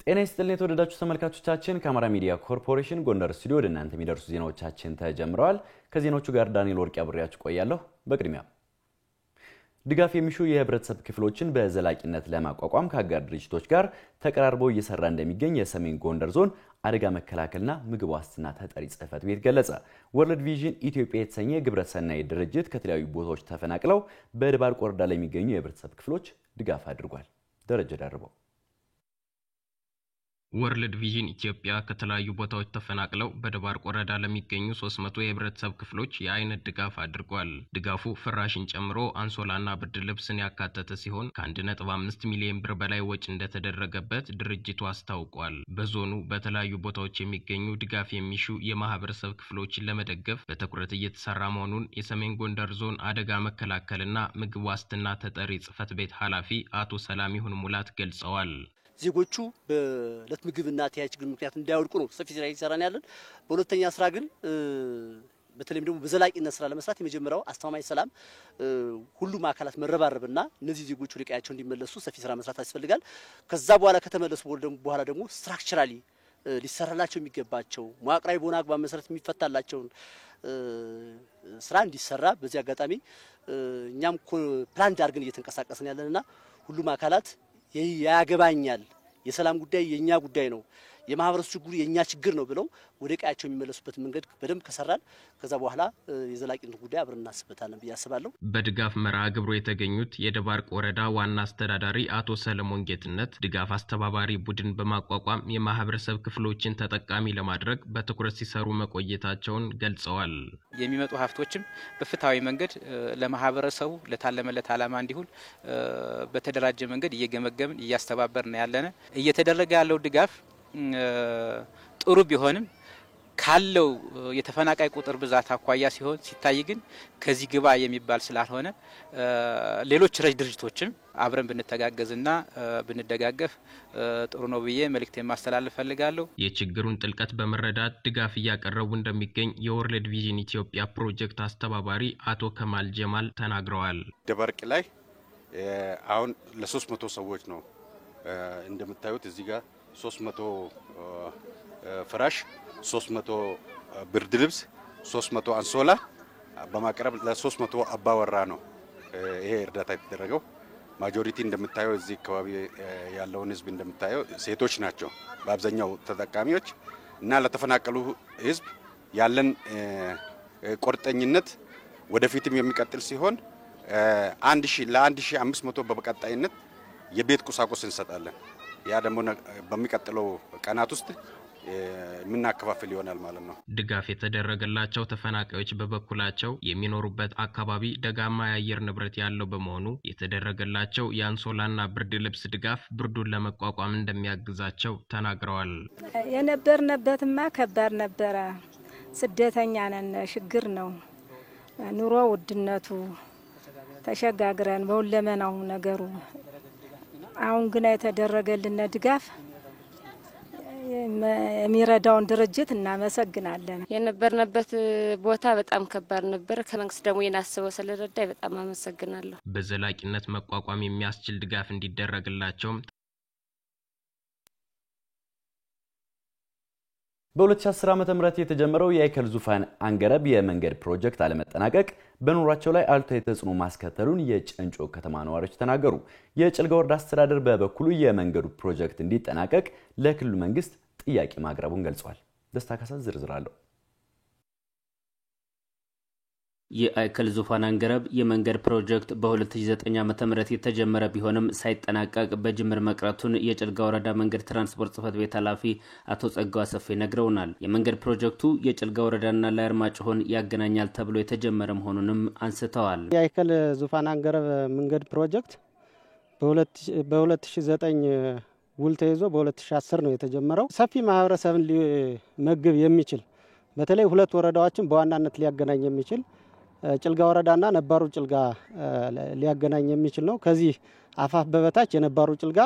ጤና ይስጥልኝ የተወደዳችሁ ተመልካቾቻችን ከአማራ ሚዲያ ኮርፖሬሽን ጎንደር ስቱዲዮ ወደ እናንተ የሚደርሱ ዜናዎቻችን ተጀምረዋል። ከዜናዎቹ ጋር ዳንኤል ወርቅ አብሬያችሁ ቆያለሁ። በቅድሚያ ድጋፍ የሚሹ የህብረተሰብ ክፍሎችን በዘላቂነት ለማቋቋም ከአጋር ድርጅቶች ጋር ተቀራርበው እየሰራ እንደሚገኝ የሰሜን ጎንደር ዞን አደጋ መከላከልና ምግብ ዋስትና ተጠሪ ጽሕፈት ቤት ገለጸ። ወርልድ ቪዥን ኢትዮጵያ የተሰኘ ግብረሰናይ ድርጅት ከተለያዩ ቦታዎች ተፈናቅለው በድባርቅ ወረዳ ላይ የሚገኙ የህብረተሰብ ክፍሎች ድጋፍ አድርጓል። ደረጀ ደርበው ወርልድ ቪዥን ኢትዮጵያ ከተለያዩ ቦታዎች ተፈናቅለው በድባርቅ ወረዳ ለሚገኙ 300 የህብረተሰብ ክፍሎች የአይነት ድጋፍ አድርጓል። ድጋፉ ፍራሽን ጨምሮ አንሶላና ብርድ ልብስን ያካተተ ሲሆን ከ1.5 ሚሊዮን ብር በላይ ወጪ እንደተደረገበት ድርጅቱ አስታውቋል። በዞኑ በተለያዩ ቦታዎች የሚገኙ ድጋፍ የሚሹ የማህበረሰብ ክፍሎችን ለመደገፍ በትኩረት እየተሰራ መሆኑን የሰሜን ጎንደር ዞን አደጋ መከላከልና ምግብ ዋስትና ተጠሪ ጽሕፈት ቤት ኃላፊ አቶ ሰላሚሁን ሙላት ገልጸዋል። ዜጎቹ በለት ምግብና ተያያዥ ችግር ምክንያት እንዳይወድቁ ነው ሰፊ ስራ እየሰራን ያለን። በሁለተኛ ስራ ግን በተለይም ደግሞ በዘላቂነት ስራ ለመስራት የመጀመሪያው አስተማማኝ ሰላም ሁሉም አካላት መረባረብና እነዚህ ዜጎች ወደ ቀያቸው እንዲመለሱ ሰፊ ስራ መስራት ያስፈልጋል። ከዛ በኋላ ከተመለሱ በኋላ ደግሞ ስትራክቸራሊ ሊሰራላቸው የሚገባቸው መዋቅራዊ በሆነ አግባብ መሰረት የሚፈታላቸውን ስራ እንዲሰራ በዚህ አጋጣሚ እኛም ፕላን አድርገን እየተንቀሳቀስን ያለንና ሁሉም አካላት ያገባኛል የሰላም ጉዳይ የኛ ጉዳይ ነው የማህበረሰቡ ችግር የኛ ችግር ነው ብለው ወደ ቀያቸው የሚመለሱበት መንገድ በደንብ ከሰራን ከዛ በኋላ የዘላቂነት ጉዳይ አብረን እናስበታለን ብያስባለሁ። በድጋፍ መርሃ ግብሩ የተገኙት የድባርቅ ወረዳ ዋና አስተዳዳሪ አቶ ሰለሞን ጌትነት ድጋፍ አስተባባሪ ቡድን በማቋቋም የማህበረሰብ ክፍሎችን ተጠቃሚ ለማድረግ በትኩረት ሲሰሩ መቆየታቸውን ገልጸዋል። የሚመጡ ሀብቶችም በፍትሃዊ መንገድ ለማህበረሰቡ ለታለመለት ዓላማ እንዲሁን በተደራጀ መንገድ እየገመገምን እያስተባበርን ያለነ እየተደረገ ያለው ድጋፍ ጥሩ ቢሆንም ካለው የተፈናቃይ ቁጥር ብዛት አኳያ ሲሆን ሲታይ ግን ከዚህ ግባ የሚባል ስላልሆነ ሌሎች ረጅ ድርጅቶችም አብረን ብንተጋገዝና ብንደጋገፍ ጥሩ ነው ብዬ መልእክቴን ማስተላለፍ ፈልጋለሁ። የችግሩን ጥልቀት በመረዳት ድጋፍ እያቀረቡ እንደሚገኝ የወርልድ ቪዥን ኢትዮጵያ ፕሮጀክት አስተባባሪ አቶ ከማል ጀማል ተናግረዋል። ድባርቅ ላይ አሁን ለ300 ሰዎች ነው እንደምታዩት እዚህ ጋር 300 ፍራሽ 300 ብርድ ልብስ 300 አንሶላ በማቅረብ ለ300 አባወራ ነው ይሄ እርዳታ የተደረገው። ማጆሪቲ እንደምታየው እዚህ አካባቢ ያለውን ህዝብ እንደምታየው ሴቶች ናቸው በአብዛኛው ተጠቃሚዎች እና ለተፈናቀሉ ህዝብ ያለን ቆርጠኝነት ወደፊትም የሚቀጥል ሲሆን 1500 በቀጣይነት የቤት ቁሳቁስ እንሰጣለን። ያ ደግሞ በሚቀጥለው ቀናት ውስጥ ምናከፋፍል ይሆናል ማለት ነው። ድጋፍ የተደረገላቸው ተፈናቃዮች በበኩላቸው የሚኖሩበት አካባቢ ደጋማ የአየር ንብረት ያለው በመሆኑ የተደረገላቸው የአንሶላና ብርድ ልብስ ድጋፍ ብርዱን ለመቋቋም እንደሚያግዛቸው ተናግረዋል። የነበርንበትማ ከባድ ነበረ። ስደተኛ ነን፣ ችግር ነው ኑሮ ውድነቱ ተሸጋግረን በሁለመናው ነገሩ አሁን ግን የተደረገልን ድጋፍ የሚረዳውን ድርጅት እናመሰግናለን። የነበርንበት ቦታ በጣም ከባድ ነበር። ከመንግስት ደግሞ የናስበው ስለረዳይ በጣም አመሰግናለሁ። በዘላቂነት መቋቋም የሚያስችል ድጋፍ እንዲደረግላቸው በ2010 ዓ.ም የተጀመረው የአይከል ዙፋን አንገረብ የመንገድ ፕሮጀክት አለመጠናቀቅ በኑሯቸው ላይ አሉታዊ ተጽዕኖ ማስከተሉን የጨንጮ ከተማ ነዋሪዎች ተናገሩ። የጭልጋ ወረዳ አስተዳደር በበኩሉ የመንገዱ ፕሮጀክት እንዲጠናቀቅ ለክልሉ መንግስት ጥያቄ ማቅረቡን ገልጿል። ደስታ ካሳ ዝርዝር አለው። የአይከል ዙፋን አንገረብ የመንገድ ፕሮጀክት በ2009 ዓ.ም የተጀመረ ቢሆንም ሳይጠናቀቅ በጅምር መቅረቱን የጭልጋ ወረዳ መንገድ ትራንስፖርት ጽሕፈት ቤት ኃላፊ አቶ ጸጋው አሰፌ ነግረውናል። የመንገድ ፕሮጀክቱ የጭልጋ ወረዳና ለአርማጭሆን ያገናኛል ተብሎ የተጀመረ መሆኑንም አንስተዋል። የአይከል ዙፋን አንገረብ መንገድ ፕሮጀክት በ2009 ውል ተይዞ በ2010 ነው የተጀመረው። ሰፊ ማህበረሰብን ሊመግብ የሚችል በተለይ ሁለት ወረዳዎችን በዋናነት ሊያገናኝ የሚችል ጭልጋ ወረዳና ነባሩ ጭልጋ ሊያገናኝ የሚችል ነው። ከዚህ አፋፍ በበታች የነባሩ ጭልጋ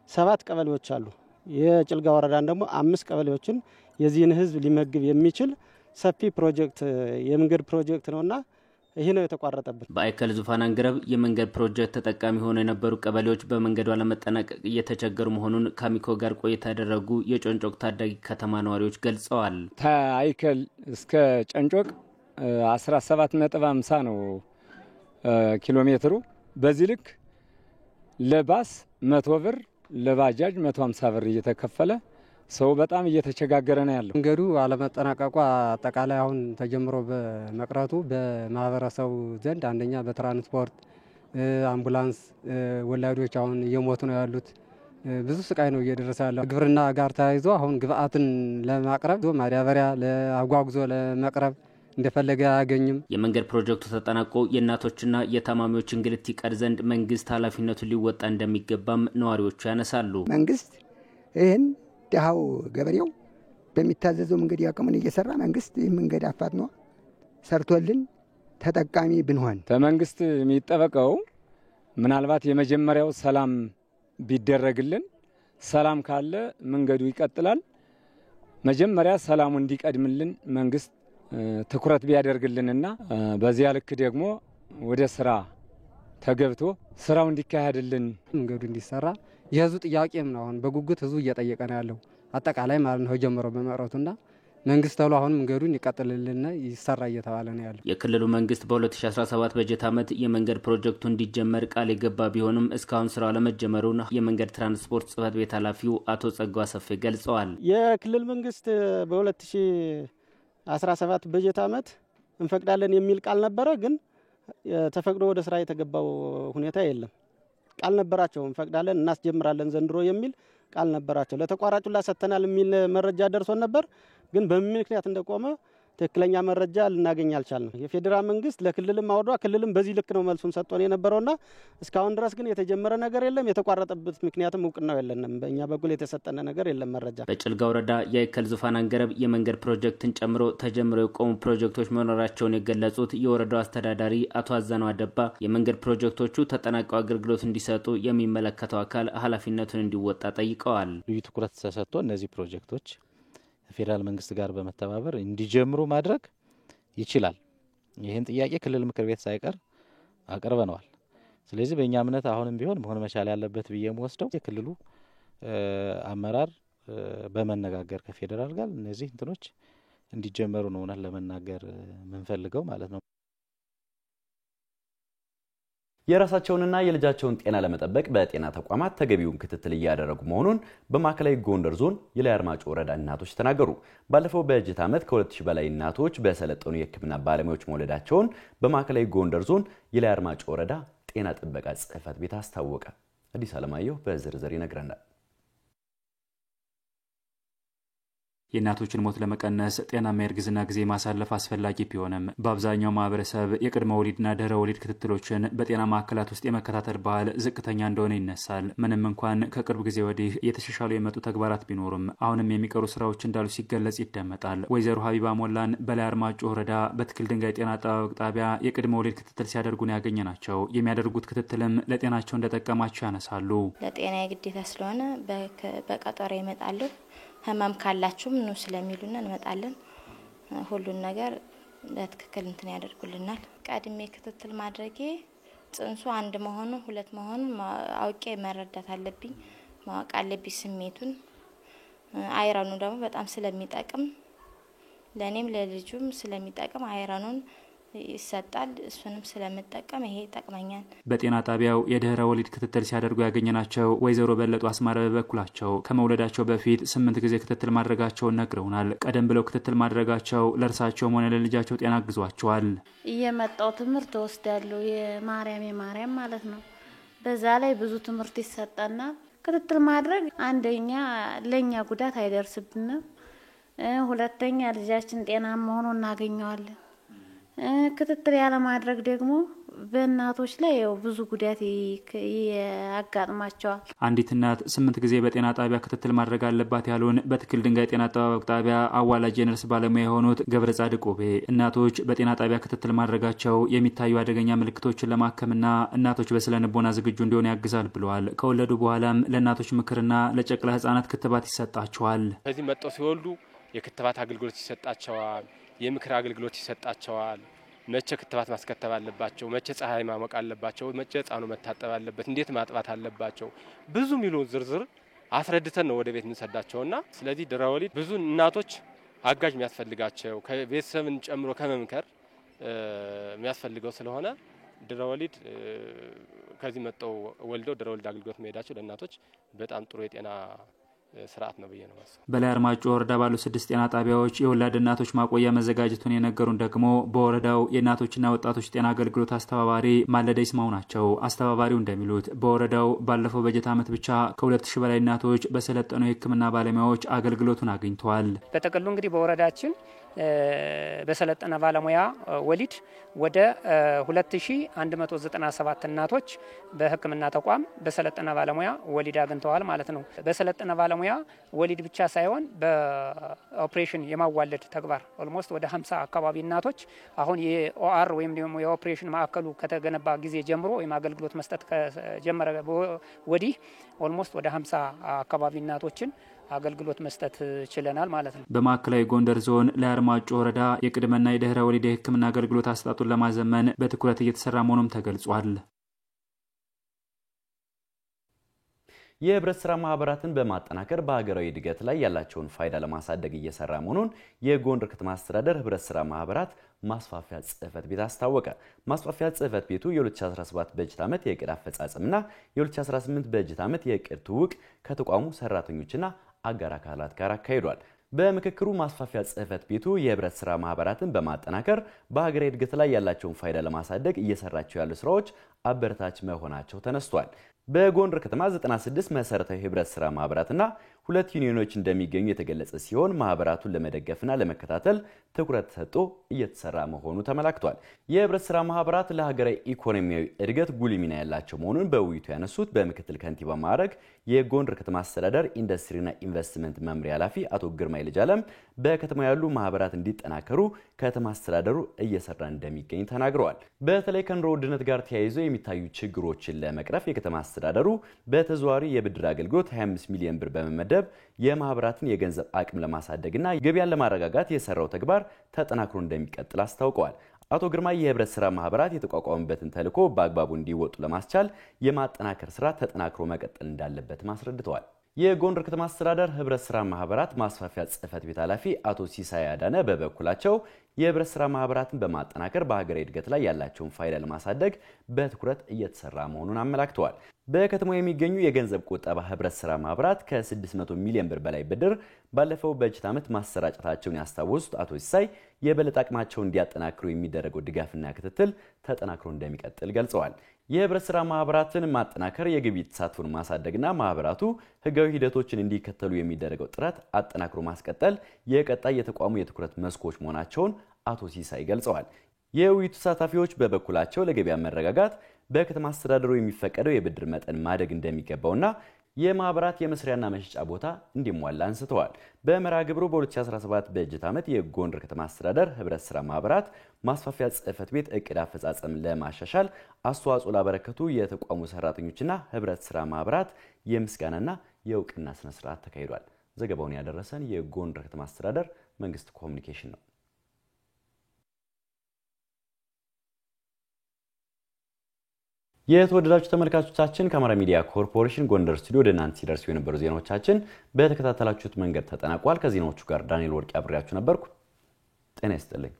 7 ቀበሌዎች አሉ። የጭልጋ ወረዳን ደግሞ 5 ቀበሌዎችን የዚህን ህዝብ ሊመግብ የሚችል ሰፊ ፕሮጀክት የመንገድ ፕሮጀክት ነውና ይሄ ነው የተቋረጠበት። በአይከል ዙፋን አንገረብ የመንገድ ፕሮጀክት ተጠቃሚ ሆነው የነበሩ ቀበሌዎች በመንገዱ ለመጠናቀቅ እየተቸገሩ መሆኑን ከአሚኮ ጋር ቆይታ ያደረጉ የጨንጮቅ ታዳጊ ከተማ ነዋሪዎች ገልጸዋል። አይከል እስከ ጨንጮቅ 17.50 ነው ኪሎ ሜትሩ። በዚህ ልክ ለባስ 100 ብር ለባጃጅ 150 ብር እየተከፈለ ሰው በጣም እየተቸጋገረ ነው ያለው። መንገዱ አለመጠናቀቁ አጠቃላይ አሁን ተጀምሮ በመቅረቱ በማህበረሰቡ ዘንድ አንደኛ በትራንስፖርት አምቡላንስ ወላዶች አሁን እየሞቱ ነው ያሉት። ብዙ ስቃይ ነው እየደረሰ ያለው። ግብርና ጋር ተያይዞ አሁን ግብአትን ለማቅረብ ማዳበሪያ ለአጓጉዞ ለመቅረብ እንደፈለገ አያገኝም። የመንገድ ፕሮጀክቱ ተጠናቆ የእናቶችና የታማሚዎች እንግልት ይቀር ዘንድ መንግስት ኃላፊነቱን ሊወጣ እንደሚገባም ነዋሪዎቹ ያነሳሉ። መንግስት ይህን ደሃው ገበሬው በሚታዘዘው መንገድ ያቀሙን እየሰራ መንግስት ይህ መንገድ አፋጥኖ ሰርቶልን ተጠቃሚ ብንሆን ከመንግስት የሚጠበቀው ምናልባት የመጀመሪያው ሰላም ቢደረግልን፣ ሰላም ካለ መንገዱ ይቀጥላል። መጀመሪያ ሰላሙ እንዲቀድምልን መንግስት ትኩረት ቢያደርግልንና በዚያ ልክ ደግሞ ወደ ስራ ተገብቶ ስራው እንዲካሄድልን መንገዱ እንዲሰራ የህዝቡ ጥያቄም ነው። አሁን በጉጉት ህዝቡ እየጠየቀ ነው ያለው አጠቃላይ ማለት ነው ጀምሮ በመረቱና መንግስት ተብሎ አሁን መንገዱን ይቀጥልልና ይሰራ እየተባለ ነው ያለው። የክልሉ መንግስት በ2017 በጀት ዓመት የመንገድ ፕሮጀክቱ እንዲጀመር ቃል የገባ ቢሆንም እስካሁን ስራው ለመጀመሩን የመንገድ ትራንስፖርት ጽህፈት ቤት ኃላፊው አቶ ጸጋው አሰፌ ገልጸዋል። የክልል መንግስት በ2017 በጀት ዓመት እንፈቅዳለን የሚል ቃል ነበረ፣ ግን ተፈቅዶ ወደ ስራ የተገባው ሁኔታ የለም። ቃል ነበራቸው እንፈቅዳለን እናስጀምራለን ዘንድሮ የሚል ቃል ነበራቸው። ለተቋራጩላ ሰተናል የሚል መረጃ ደርሶን ነበር፣ ግን በምን ምክንያት እንደቆመ ትክክለኛ መረጃ ልናገኝ አልቻልንም። የፌዴራል መንግስት ለክልልም አውዷ ክልልም በዚህ ልክ ነው መልሱን ሰጥቶን የነበረውና እስካሁን ድረስ ግን የተጀመረ ነገር የለም። የተቋረጠበት ምክንያትም እውቅናው የለንም። በእኛ በኩል የተሰጠነ ነገር የለም መረጃ። በጭልጋ ወረዳ የአይከል ዙፋን አንገረብ የመንገድ ፕሮጀክትን ጨምሮ ተጀምረው የቆሙ ፕሮጀክቶች መኖራቸውን የገለጹት የወረዳው አስተዳዳሪ አቶ አዛነው አደባ የመንገድ ፕሮጀክቶቹ ተጠናቀው አገልግሎት እንዲሰጡ የሚመለከተው አካል ኃላፊነቱን እንዲወጣ ጠይቀዋል። ልዩ ትኩረት ተሰጥቶ እነዚህ ፕሮጀክቶች ፌዴራል መንግስት ጋር በመተባበር እንዲጀምሩ ማድረግ ይችላል። ይህን ጥያቄ ክልል ምክር ቤት ሳይቀር አቅርበነዋል። ስለዚህ በእኛ እምነት አሁንም ቢሆን መሆን መቻል ያለበት ብዬ የምወስደው የክልሉ አመራር በመነጋገር ከፌዴራል ጋር እነዚህ እንትኖች እንዲጀመሩ ነው ለመናገር የምንፈልገው ማለት ነው። የራሳቸውንና የልጃቸውን ጤና ለመጠበቅ በጤና ተቋማት ተገቢውን ክትትል እያደረጉ መሆኑን በማዕከላዊ ጎንደር ዞን የላይ አርማጭሆ ወረዳ እናቶች ተናገሩ። ባለፈው በጀት ዓመት ከ2000 በላይ እናቶች በሰለጠኑ የሕክምና ባለሙያዎች መውለዳቸውን በማዕከላዊ ጎንደር ዞን የላይ አርማጭሆ ወረዳ ጤና ጥበቃ ጽሕፈት ቤት አስታወቀ። አዲስ አለማየሁ በዝርዝር ይነግረናል። የእናቶችን ሞት ለመቀነስ ጤናማ የእርግዝና ጊዜ ማሳለፍ አስፈላጊ ቢሆንም በአብዛኛው ማህበረሰብ የቅድመ ወሊድና ድህረ ወሊድ ክትትሎችን በጤና ማዕከላት ውስጥ የመከታተል ባህል ዝቅተኛ እንደሆነ ይነሳል። ምንም እንኳን ከቅርብ ጊዜ ወዲህ እየተሻሻሉ የመጡ ተግባራት ቢኖሩም አሁንም የሚቀሩ ስራዎች እንዳሉ ሲገለጽ ይደመጣል። ወይዘሮ ሀቢባ ሞላን በላይ አርማጭሆ ወረዳ በትክል ድንጋይ ጤና አጠባበቅ ጣቢያ የቅድመ ወሊድ ክትትል ሲያደርጉ ነው ያገኘናቸው። የሚያደርጉት ክትትልም ለጤናቸው እንደጠቀማቸው ያነሳሉ። ለጤና ግዴታ ስለሆነ በቀጠሮ ይመጣሉ። ህመም ካላችሁም ነው ስለሚሉና እንመጣለን። ሁሉን ነገር በትክክል እንትን ያደርጉልናል። ቀድሜ ክትትል ማድረጌ ጽንሱ አንድ መሆኑ ሁለት መሆኑ አውቄ መረዳት አለብኝ፣ ማወቅ አለብኝ ስሜቱን። አይረኑ ደግሞ በጣም ስለሚጠቅም ለኔም ለልጁም ስለሚጠቅም አይረኑን ይሰጣል። እሱንም ስለምጠቀም ይሄ ይጠቅመኛል። በጤና ጣቢያው የድህረ ወሊድ ክትትል ሲያደርጉ ያገኘናቸው ወይዘሮ በለጡ አስማረ በበኩላቸው ከመውለዳቸው በፊት 8 ጊዜ ክትትል ማድረጋቸውን ነግረውናል። ቀደም ብለው ክትትል ማድረጋቸው ለእርሳቸውም ሆነ ለልጃቸው ጤና አግዟቸዋል። እየመጣው ትምህርት ወስዳለሁ የማርያም ማለት ነው። በዛ ላይ ብዙ ትምህርት ይሰጣናል። ክትትል ማድረግ አንደኛ ለኛ ጉዳት አይደርስብንም፣ ሁለተኛ ልጃችን ጤናማ ሆኖ እናገኘዋለን። ክትትል ያለ ማድረግ ደግሞ በእናቶች ላይ ያው ብዙ ጉዳት ያጋጥማቸዋል። አንዲት እናት 8 ጊዜ በጤና ጣቢያ ክትትል ማድረግ አለባት ያሉን በትክል ድንጋይ ጤና አጠባበቅ ጣቢያ አዋላጅ የነርስ ባለሙያ የሆኑት ገብረ ጻድቅ ውቤ እናቶች በጤና ጣቢያ ክትትል ማድረጋቸው የሚታዩ አደገኛ ምልክቶችን ለማከምና እናቶች በስነ ልቦና ዝግጁ እንዲሆኑ ያግዛል ብለዋል። ከወለዱ በኋላም ለእናቶች ምክርና ለጨቅላ ህጻናት ክትባት ይሰጣቸዋል። ከዚህ መጥተው ሲወልዱ የክትባት አገልግሎት ይሰጣቸዋል፣ የምክር አገልግሎት ይሰጣቸዋል። መቼ ክትባት ማስከተብ አለባቸው፣ መቼ ፀሐይ ማሞቅ አለባቸው፣ መቼ ህጻኑ መታጠብ አለበት፣ እንዴት ማጥባት አለባቸው ብዙ ሚሊዮን ዝርዝር አስረድተን ነው ወደ ቤት እንሰዳቸውና ስለዚህ ድህረ ወሊድ ብዙ እናቶች አጋዥ የሚያስፈልጋቸው ከቤተሰብን ጨምሮ ከመምከር የሚያስፈልገው ስለሆነ ድህረ ወሊድ ከዚህ መጥተው ወልደው ድህረ ወሊድ አገልግሎት መሄዳቸው ለእናቶች በጣም ጥሩ የጤና ስርዓት ነው ብዬ ነው ማስበው። በላይ አርማጮ ወረዳ ባሉ 6 ጤና ጣቢያዎች የወላድ እናቶች ማቆያ መዘጋጀቱን የነገሩን ደግሞ በወረዳው የእናቶችና ወጣቶች ጤና አገልግሎት አስተባባሪ ማለዳ ይስማው ናቸው። አስተባባሪው እንደሚሉት በወረዳው ባለፈው በጀት ዓመት ብቻ ከ2000 በላይ እናቶች በሰለጠኑ የሕክምና ባለሙያዎች አገልግሎቱን አግኝተዋል። በተቀሉ እንግዲህ በወረዳችን በሰለጠነ ባለሙያ ወሊድ ወደ 2197 እናቶች በህክምና ተቋም በሰለጠነ ባለሙያ ወሊድ አግኝተዋል ማለት ነው። በሰለጠነ ባለሙያ ወሊድ ብቻ ሳይሆን በኦፕሬሽን የማዋለድ ተግባር ኦልሞስት ወደ 50 አካባቢ እናቶች አሁን የኦአር ወይም ደግሞ የኦፕሬሽን ማዕከሉ ከተገነባ ጊዜ ጀምሮ ወይም አገልግሎት መስጠት ከጀመረ ወዲህ ኦልሞስት ወደ 50 አካባቢ እናቶችን አገልግሎት መስጠት ችለናል ማለት ነው። በማዕከላዊ ጎንደር ዞን ላይ አርማጮ ወረዳ የቅድመና የድህረ ወሊድ የሕክምና አገልግሎት አሰጣጡን ለማዘመን በትኩረት እየተሰራ መሆኑም ተገልጿል። የህብረት ስራ ማህበራትን በማጠናከር በሀገራዊ እድገት ላይ ያላቸውን ፋይዳ ለማሳደግ እየሰራ መሆኑን የጎንደር ከተማ አስተዳደር ህብረት ስራ ማህበራት ማስፋፊያ ጽህፈት ቤት አስታወቀ። ማስፋፊያ ጽህፈት ቤቱ የ2017 በጀት ዓመት የእቅድ አፈጻጸምና የ2018 በጀት ዓመት የእቅድ ትውውቅ ከተቋሙ ሰራተኞችና አጋር አካላት ጋር አካሂዷል። በምክክሩ ማስፋፊያ ጽህፈት ቤቱ የህብረት ስራ ማህበራትን በማጠናከር በሀገራዊ እድገት ላይ ያላቸውን ፋይዳ ለማሳደግ እየሰራቸው ያሉ ስራዎች አበረታች መሆናቸው ተነስቷል። በጎንደር ከተማ 96 መሰረታዊ ህብረት ስራ ማህበራትና 2 ዩኒዮኖች እንደሚገኙ የተገለጸ ሲሆን ማህበራቱን ለመደገፍና ለመከታተል ትኩረት ተሰጥቶ እየተሰራ መሆኑ ተመላክቷል። የህብረት ስራ ማህበራት ለሀገራዊ ኢኮኖሚያዊ እድገት ጉልህ ሚና ያላቸው መሆኑን በውይይቱ ያነሱት በምክትል ከንቲባ ማዕረግ የጎንደር ከተማ አስተዳደር ኢንዱስትሪና ኢንቨስትመንት መምሪያ ኃላፊ አቶ ግርማይ ልጃለም በከተማ ያሉ ማህበራት እንዲጠናከሩ ከተማ አስተዳደሩ እየሰራ እንደሚገኝ ተናግረዋል። በተለይ ከኑሮ ውድነት ጋር ተያይዞ የሚታዩ ችግሮችን ለመቅረፍ የከተማ አስተዳደሩ በተዘዋዋሪ የብድር አገልግሎት 25 ሚሊዮን ብር በመመደብ የማህበራትን የገንዘብ አቅም ለማሳደግና ገበያን ለማረጋጋት የሰራው ተግባር ተጠናክሮ እንደሚቀጥል አስታውቀዋል። አቶ ግርማይ የህብረት ስራ ማህበራት የተቋቋሙበትን ተልዕኮ በአግባቡ እንዲወጡ ለማስቻል የማጠናከር ስራ ተጠናክሮ መቀጠል እንዳለበት አስረድተዋል። የጎንደር ከተማ አስተዳደር ህብረት ስራ ማህበራት ማስፋፊያ ጽህፈት ቤት ኃላፊ አቶ ሲሳይ አዳነ በበኩላቸው የህብረት ስራ ማህበራትን በማጠናከር በሀገራዊ እድገት ላይ ያላቸውን ፋይዳ ለማሳደግ በትኩረት እየተሰራ መሆኑን አመላክተዋል። በከተማው የሚገኙ የገንዘብ ቁጠባ ህብረት ስራ ማህበራት ከ600 ሚሊዮን ብር በላይ ብድር ባለፈው በጀት ዓመት ማሰራጨታቸውን ያስታወሱት አቶ ሲሳይ የበለጠ አቅማቸውን እንዲያጠናክሩ የሚደረገው ድጋፍና ክትትል ተጠናክሮ እንደሚቀጥል ገልጸዋል። የህብረት ስራ ማህበራትን ማጠናከር የግብይት ተሳትፎን ማሳደግና ማህበራቱ ህጋዊ ሂደቶችን እንዲከተሉ የሚደረገው ጥረት አጠናክሮ ማስቀጠል የቀጣይ የተቋሙ የትኩረት መስኮች መሆናቸውን አቶ ሲሳይ ገልጸዋል። የውይይቱ ተሳታፊዎች በበኩላቸው ለገበያ መረጋጋት በከተማ አስተዳደሩ የሚፈቀደው የብድር መጠን ማደግ እንደሚገባውና የማህበራት የመስሪያና መሸጫ ቦታ እንዲሟላ አንስተዋል። በመርሃ ግብሩ በ2017 በጀት ዓመት የጎንደር ከተማ አስተዳደር ህብረት ስራ ማህበራት ማስፋፊያ ጽህፈት ቤት እቅድ አፈጻጸም ለማሻሻል አስተዋጽኦ ላበረከቱ የተቋሙ ሰራተኞችና ህብረት ስራ ማህበራት የምስጋናና የእውቅና ስነ ስርዓት ተካሂዷል። ዘገባውን ያደረሰን የጎንደር ከተማ አስተዳደር መንግስት ኮሚኒኬሽን ነው። የተወደዳችሁ ተመልካቾቻችን ከአማራ ሚዲያ ኮርፖሬሽን ጎንደር ስቱዲዮ ወደ እናንተ ሲደርሱ የነበሩ ዜናዎቻችን በተከታተላችሁት መንገድ ተጠናቋል። ከዜናዎቹ ጋር ዳንኤል ወርቅ አብሬያችሁ ነበርኩ። ጤና ይስጥልኝ።